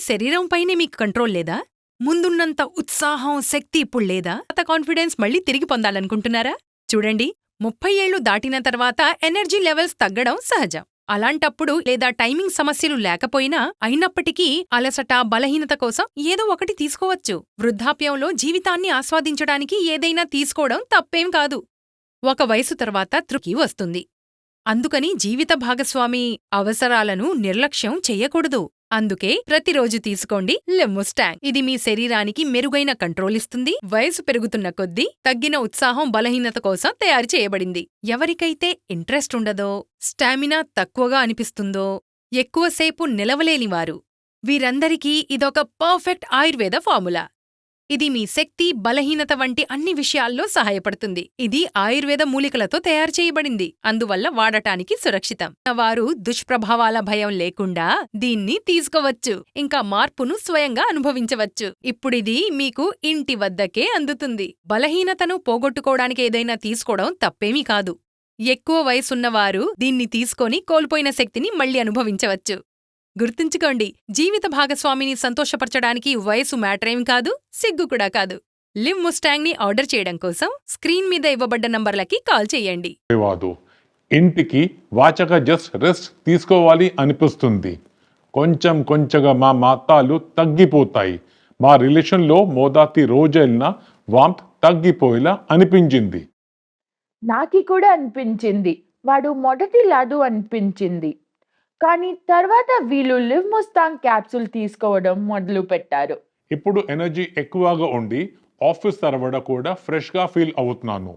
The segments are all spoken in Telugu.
శరీరంపైనే మీకు కంట్రోల్ లేదా? ముందున్నంత ఉత్సాహం, శక్తి ఇప్పుడు లేదా? పాత కాన్ఫిడెన్స్ మళ్ళీ తిరిగి పొందాలనుకుంటున్నారా? చూడండి, 30 ఏళ్లు దాటిన తర్వాత ఎనర్జీ లెవెల్స్ తగ్గడం సహజం. అలాంటప్పుడు లేదా టైమింగ్ సమస్యలు లేకపోయినా అయినప్పటికీ అలసట, బలహీనత కోసం ఏదో ఒకటి తీసుకోవచ్చు. వృద్ధాప్యంలో జీవితాన్ని ఆస్వాదించడానికి ఏదైనా తీసుకోవడం తప్పేం కాదు. ఒక వయసు తర్వాత తృప్తి వస్తుంది. అందుకని జీవిత భాగస్వామి అవసరాలను నిర్లక్ష్యం చెయ్యకూడదు. అందుకే ప్రతిరోజు తీసుకోండి లిమ్ముస్టాంగ్. ఇది మీ శరీరానికి మెరుగైన కంట్రోల్ ఇస్తుంది. వయసు పెరుగుతున్న కొద్దీ తగ్గిన ఉత్సాహం, బలహీనత కోసం తయారు చేయబడింది. ఎవరికైతే ఇంట్రెస్ట్ ఉండదో, స్టామినా తక్కువగా అనిపిస్తుందో, ఎక్కువసేపు నిలవలేనివారు, వీరందరికీ ఇదొక పర్ఫెక్ట్ ఆయుర్వేద ఫార్ములా. ఇది మీ శక్తి, బలహీనత వంటి అన్ని విషయాల్లో సహాయపడుతుంది. ఇది ఆయుర్వేద మూలికలతో తయారు చేయబడింది, అందువల్ల వాడటానికి సురక్షితం. వారు దుష్ప్రభావాల భయం లేకుండా దీన్ని తీసుకోవచ్చు, ఇంకా మార్పును స్వయంగా అనుభవించవచ్చు. ఇప్పుడిది మీకు ఇంటి వద్దకే అందుతుంది. బలహీనతను పోగొట్టుకోవడానికి ఏదైనా తీసుకోవడం తప్పేమీ కాదు. ఎక్కువ వయసున్నవారు దీన్ని తీసుకొని కోల్పోయిన శక్తిని మళ్లీ అనుభవించవచ్చు. గుర్తుంచుకోండి, జీవిత భాగస్వామిని సంతోషపరచడానికి వయసు మ్యాటరేం కాదు, సిగ్గు కూడా కాదు. లిమ్ముస్టాంగ్ ని ఆర్డర్ చేయడం కోసం స్క్రీన్ మీద ఇవ్వబడ్డ నంబర్లకి కాల్ చేయండి. ఇంటికి వాచక జస్ట్ రెస్ట్ తీసుకోవాలి అనిపిస్తుంది. కొంచెం కొంచెంగా మా మాతాలు తగ్గిపోతాయి. మా రిలేషన్లో మోదాతి రోజైనా వాంత్ తగ్గిపోయేలా అనిపించింది. నాకి కూడా అనిపించింది. వాడు మొదటి లాదు అనిపించింది. కానీ తర్వాత వీళ్ళు లిమ్ముస్టాంగ్ క్యాప్సూల్ తీసుకోవడం మొదలు పెట్టారు. ఇప్పుడు ఎనర్జీ ఎక్కువగా ఉండి ఆఫీస్ తర్వాత కూడా ఫ్రెష్గా ఫీల్ అవుతున్నాను.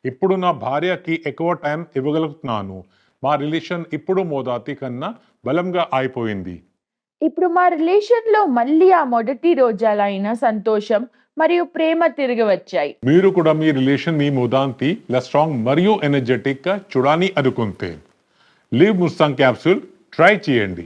ఇప్పుడు నా భార్యకి ఎక్కువ టైం ఇవ్వగలుగుతున్నాను. మా రిలేషన్ ఇప్పుడు మోదాతి కన్నా బలంగా అయిపోయింది. ఇప్పుడు మా రిలేషన్లో మళ్ళీ ఆ మొదటి రోజాలైన సంతోషం మరియు ప్రేమ తిరిగి వచ్చాయి. మీరు కూడా మీ రిలేషన్ మీ మోదాంతి స్ట్రాంగ్ మరియు ఎనర్జెటిక్ గా చూడాలని అనుకుంటే లిమ్ముస్టాంగ్ క్యాప్సూల్ ట్రై చేయండి.